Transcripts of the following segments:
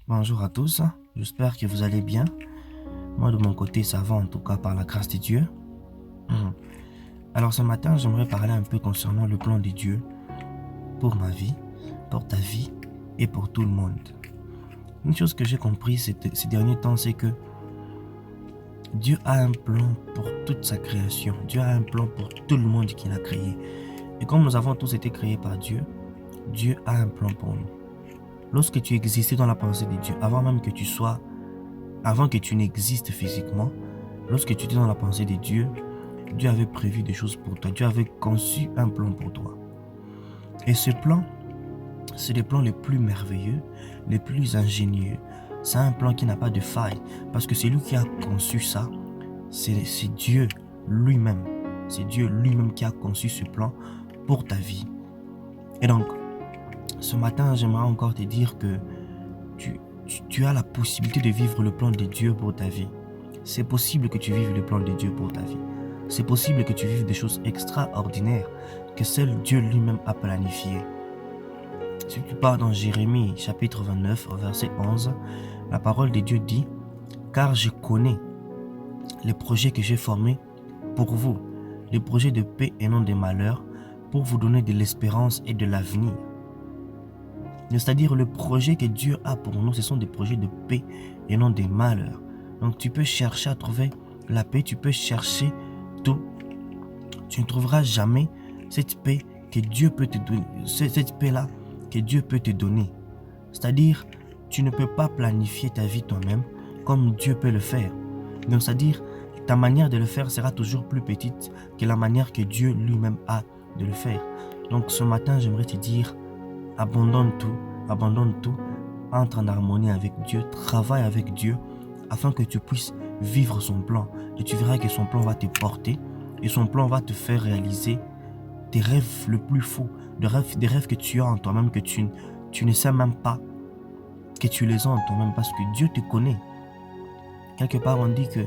Bonjour à tous, j'espère que vous allez bien. Moi de mon côté ça va en tout cas par la grâce de Dieu. Mhm. Alors ce matin j'aimerais parler un peu concernant le plan de Dieu pour ma vie, pour ta vie et pour tout le monde. Une chose que j'ai compris ces derniers temps, c'est que Dieu a un plan pour toute sa création. Dieu a un plan pour tout le monde qu'il a créé. Et comme nous avons tous été créés par Dieu, Dieu a un plan pour nous. Lorsque tu existais dans la pensée de Dieu, avant que tu n'existes physiquement, lorsque tu étais dans la pensée de Dieu, Dieu avait prévu des choses pour toi. Dieu avait conçu un plan pour toi. Et ce plan, c'est le plan les plus merveilleux, les plus ingénieux. C'est un plan qui n'a pas de faille. Parce que c'est lui qui a conçu ça. C'est Dieu lui-même. C'est Dieu lui-même qui a conçu ce plan pour ta vie. Et donc, ce matin, j'aimerais encore te dire que tu as la possibilité de vivre le plan de Dieu pour ta vie. C'est possible que tu vives le plan de Dieu pour ta vie. C'est possible que tu vives des choses extraordinaires que seul Dieu lui-même a planifiées. Si tu pars dans Jérémie chapitre 29, verset 11, la parole de Dieu dit « Car je connais les projets que j'ai formés pour vous, les projets de paix et non de malheur, pour vous donner de l'espérance et de l'avenir. » C'est-à-dire le projet que Dieu a pour nous, ce sont des projets de paix et non des malheurs. Donc tu peux chercher à trouver la paix, tu peux chercher tout. Tu ne trouveras jamais cette paix que Dieu peut te donner, cette paix-là que Dieu peut te donner. C'est-à-dire, tu ne peux pas planifier ta vie toi-même comme Dieu peut le faire. Donc c'est-à-dire, ta manière de le faire sera toujours plus petite que la manière que Dieu lui-même a de le faire. Donc ce matin, j'aimerais te dire, abandonne tout, entre en harmonie avec Dieu, travaille avec Dieu afin que tu puisses vivre son plan. Et tu verras que son plan va te porter et son plan va te faire réaliser tes rêves le plus fous, des rêves que tu as en toi-même, que tu ne sais même pas que tu les as en toi-même parce que Dieu te connaît. Quelque part, on dit que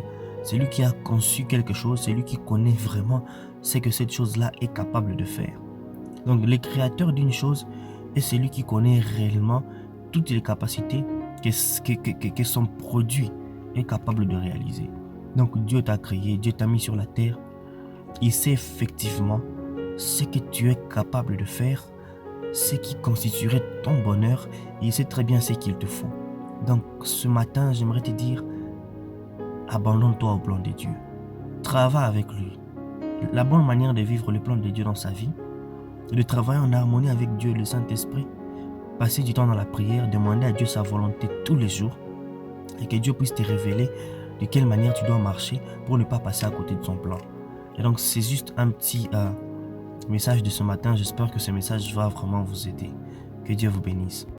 c'est lui qui a conçu quelque chose, c'est lui qui connaît vraiment ce que cette chose-là est capable de faire. Donc, le créateur d'une chose est celui qui connaît réellement toutes les capacités que son produit est capable de réaliser. Donc, Dieu t'a créé, Dieu t'a mis sur la terre. Il sait effectivement ce que tu es capable de faire, ce qui constituerait ton bonheur, et il sait très bien ce qu'il te faut. Donc, ce matin, j'aimerais te dire, abandonne-toi au plan de Dieu. Travaille avec lui. La bonne manière de vivre le plan de Dieu dans sa vie, c'est de travailler en harmonie avec Dieu, le Saint-Esprit, passer du temps dans la prière, demander à Dieu sa volonté tous les jours, et que Dieu puisse te révéler de quelle manière tu dois marcher pour ne pas passer à côté de son plan. Et donc, c'est juste un petit message de ce matin. J'espère que ce message va vraiment vous aider. Que Dieu vous bénisse.